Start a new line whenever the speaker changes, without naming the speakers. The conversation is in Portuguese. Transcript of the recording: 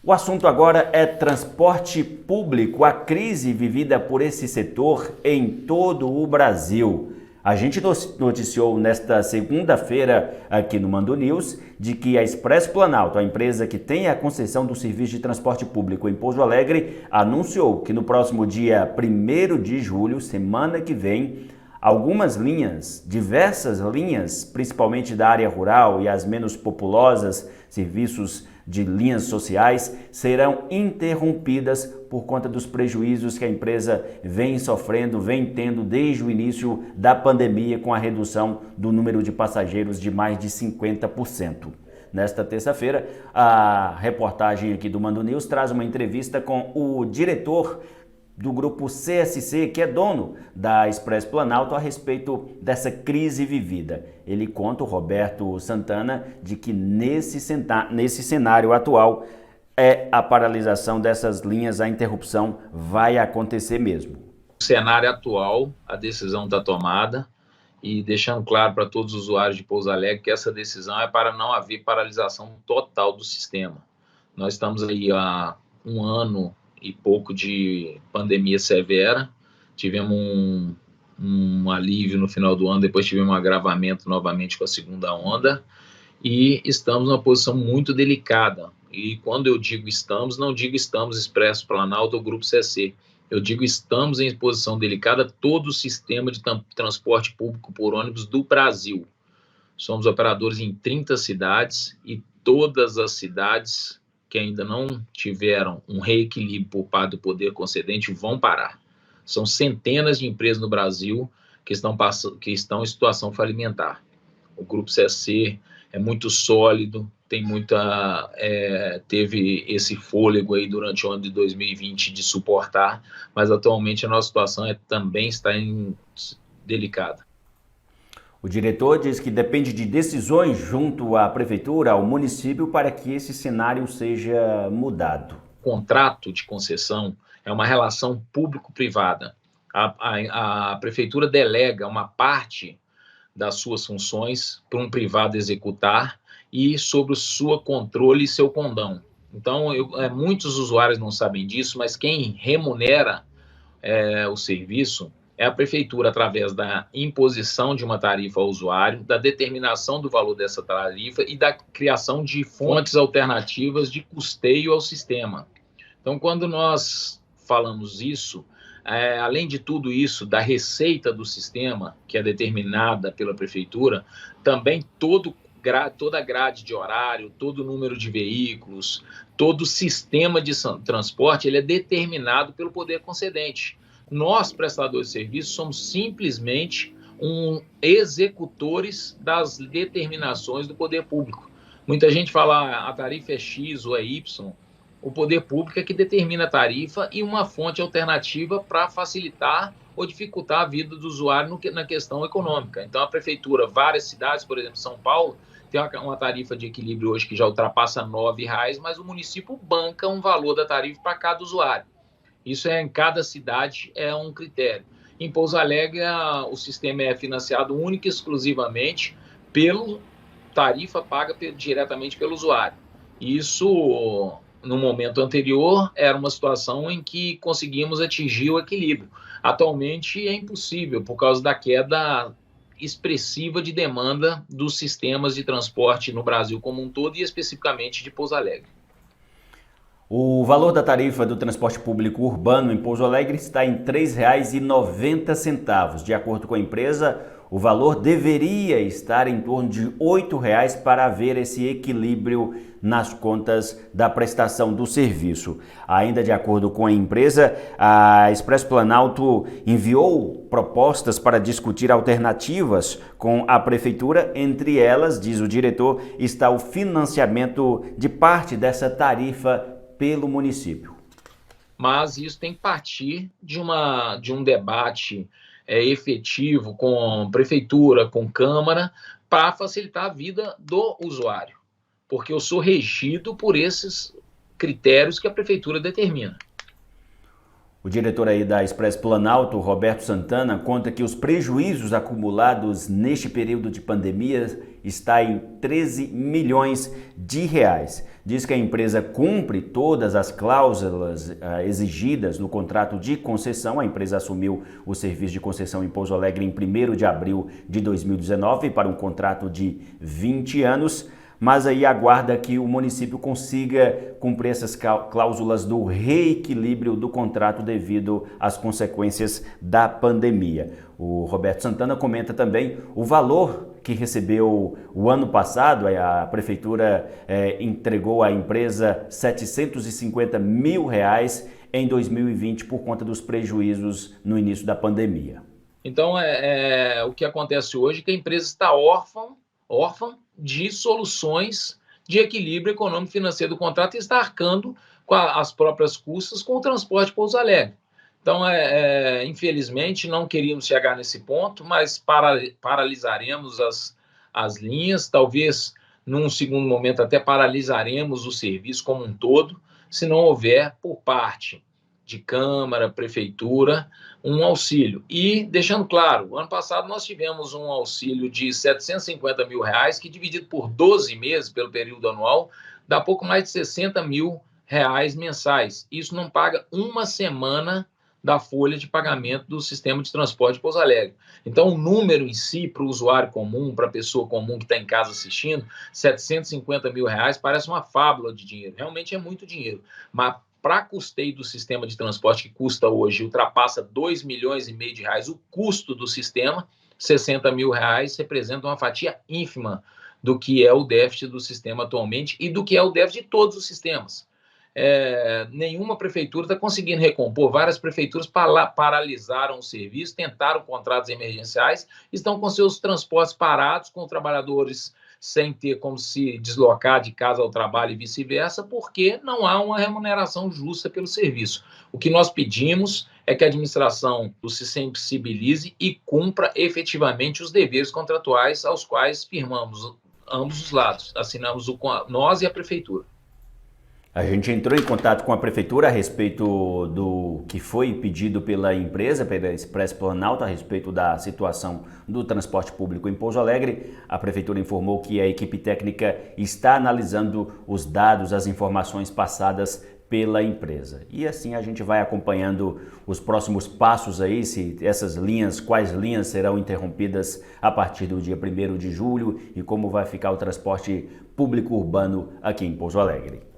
O assunto agora é transporte público, a crise vivida por esse setor em todo o Brasil. A gente noticiou nesta segunda-feira aqui no Mando News de que a Expresso Planalto, a empresa que tem a concessão do serviço de transporte público em Pouso Alegre, anunciou que no próximo dia 1º de julho, semana que vem, algumas linhas, diversas linhas, principalmente da área rural e as menos populosas, serviços de linhas sociais, serão interrompidas por conta dos prejuízos que a empresa vem sofrendo, vem tendo desde o início da pandemia, com a redução do número de passageiros de mais de 50%. Nesta terça-feira, a reportagem aqui do Mando News traz uma entrevista com o diretor do grupo CSC, que é dono da Expresso Planalto, a respeito dessa crise vivida. Ele conta, o Roberto Santana, de que nesse cenário atual a paralisação dessas linhas, a interrupção vai acontecer mesmo.
No cenário atual, a decisão está tomada e deixando claro para todos os usuários de Pouso Alegre que essa decisão é para não haver paralisação total do sistema. Nós estamos aí há um ano e pouco de pandemia severa, tivemos um alívio no final do ano, depois tivemos um agravamento novamente com a segunda onda, e estamos numa posição muito delicada. E quando eu digo estamos, não digo estamos Expresso Planalto ou Grupo CSC, eu digo estamos em posição delicada todo o sistema de transporte público por ônibus do Brasil. Somos operadores em 30 cidades e todas as cidades que ainda não tiveram um reequilíbrio por parte do poder concedente vão parar. São centenas de empresas no Brasil que estão em situação falimentar. O Grupo CSC é muito sólido, teve esse fôlego aí durante o ano de 2020 de suportar, mas atualmente a nossa situação também está delicada.
O diretor diz que depende de decisões junto à prefeitura, ao município, para que esse cenário seja mudado.
O contrato de concessão é uma relação público-privada. A prefeitura delega uma parte das suas funções para um privado executar e sobre o seu controle e seu condão. Então, muitos usuários não sabem disso, mas quem remunera o serviço é a prefeitura, através da imposição de uma tarifa ao usuário, da determinação do valor dessa tarifa e da criação de fontes alternativas de custeio ao sistema. Então, quando nós falamos isso, além de tudo isso, da receita do sistema, que é determinada pela prefeitura, também toda a grade de horário, todo o número de veículos, todo o sistema de transporte, ele é determinado pelo poder concedente. Nós, prestadores de serviços, somos simplesmente executores das determinações do poder público. Muita gente fala a tarifa é X ou é Y. O poder público é que determina a tarifa e uma fonte alternativa para facilitar ou dificultar a vida do usuário na questão econômica. Então, a prefeitura, várias cidades, por exemplo, São Paulo, tem uma tarifa de equilíbrio hoje que já ultrapassa R$ 9,00, mas o município banca um valor da tarifa para cada usuário. Isso em cada cidade é um critério. Em Pouso Alegre, o sistema é financiado única e exclusivamente pela tarifa paga diretamente pelo usuário. Isso, no momento anterior, era uma situação em que conseguimos atingir o equilíbrio. Atualmente é impossível, por causa da queda expressiva de demanda dos sistemas de transporte no Brasil como um todo e especificamente de Pouso Alegre.
O valor da tarifa do transporte público urbano em Pouso Alegre está em R$ 3,90. De acordo com a empresa, o valor deveria estar em torno de R$ 8,00 para haver esse equilíbrio nas contas da prestação do serviço. Ainda de acordo com a empresa, a Expresso Planalto enviou propostas para discutir alternativas com a prefeitura. Entre elas, diz o diretor, está o financiamento de parte dessa tarifa pelo município.
Mas isso tem que partir de um debate efetivo com prefeitura, com Câmara, para facilitar a vida do usuário, porque eu sou regido por esses critérios que a prefeitura determina.
O diretor aí da Expresso Planalto, Roberto Santana, conta que os prejuízos acumulados neste período de pandemia está em 13 milhões de reais. Diz que a empresa cumpre todas as cláusulas exigidas no contrato de concessão. A empresa assumiu o serviço de concessão em Pouso Alegre em 1º de abril de 2019 para um contrato de 20 anos. Mas aí aguarda que o município consiga cumprir essas cláusulas do reequilíbrio do contrato devido às consequências da pandemia. O Roberto Santana comenta também o valor que recebeu o ano passado. A prefeitura entregou à empresa R$ 750 mil em 2020 por conta dos prejuízos no início da pandemia.
Então, o que acontece hoje é que a empresa está órfã de soluções de equilíbrio econômico e financeiro do contrato e está arcando com as próprias custas com o transporte Pouso Alegre. Então, infelizmente, não queríamos chegar nesse ponto, mas paralisaremos as linhas, talvez num segundo momento até paralisaremos o serviço como um todo, se não houver por parte de Câmara, Prefeitura, um auxílio. E, deixando claro, ano passado nós tivemos um auxílio de R$ 750 mil, que dividido por 12 meses, pelo período anual, dá pouco mais de R$ 60 mil mensais. Isso não paga uma semana da folha de pagamento do sistema de transporte de Pouso Alegre. Então, o número em si, para o usuário comum, para a pessoa comum que está em casa assistindo, R$ 750 mil parece uma fábula de dinheiro. Realmente é muito dinheiro. Mas para custeio do sistema de transporte, que custa hoje, ultrapassa R$ 2,5 milhões de reais, o custo do sistema, R$ 60 mil, representa uma fatia ínfima do que é o déficit do sistema atualmente e do que é o déficit de todos os sistemas. Nenhuma prefeitura está conseguindo recompor. Várias prefeituras paralisaram o serviço, tentaram contratos emergenciais, estão com seus transportes parados, com trabalhadores sem ter como se deslocar de casa ao trabalho e vice-versa, porque não há uma remuneração justa pelo serviço. O que nós pedimos é que a administração se sensibilize e cumpra efetivamente os deveres contratuais aos quais firmamos ambos os lados, assinamos nós e a prefeitura.
A gente entrou em contato com a prefeitura a respeito do que foi pedido pela empresa, pela Expresso Planalto, a respeito da situação do transporte público em Pouso Alegre. A prefeitura informou que a equipe técnica está analisando os dados, as informações passadas pela empresa. E assim a gente vai acompanhando os próximos passos aí, se essas linhas, quais linhas serão interrompidas a partir do dia 1º de julho e como vai ficar o transporte público urbano aqui em Pouso Alegre.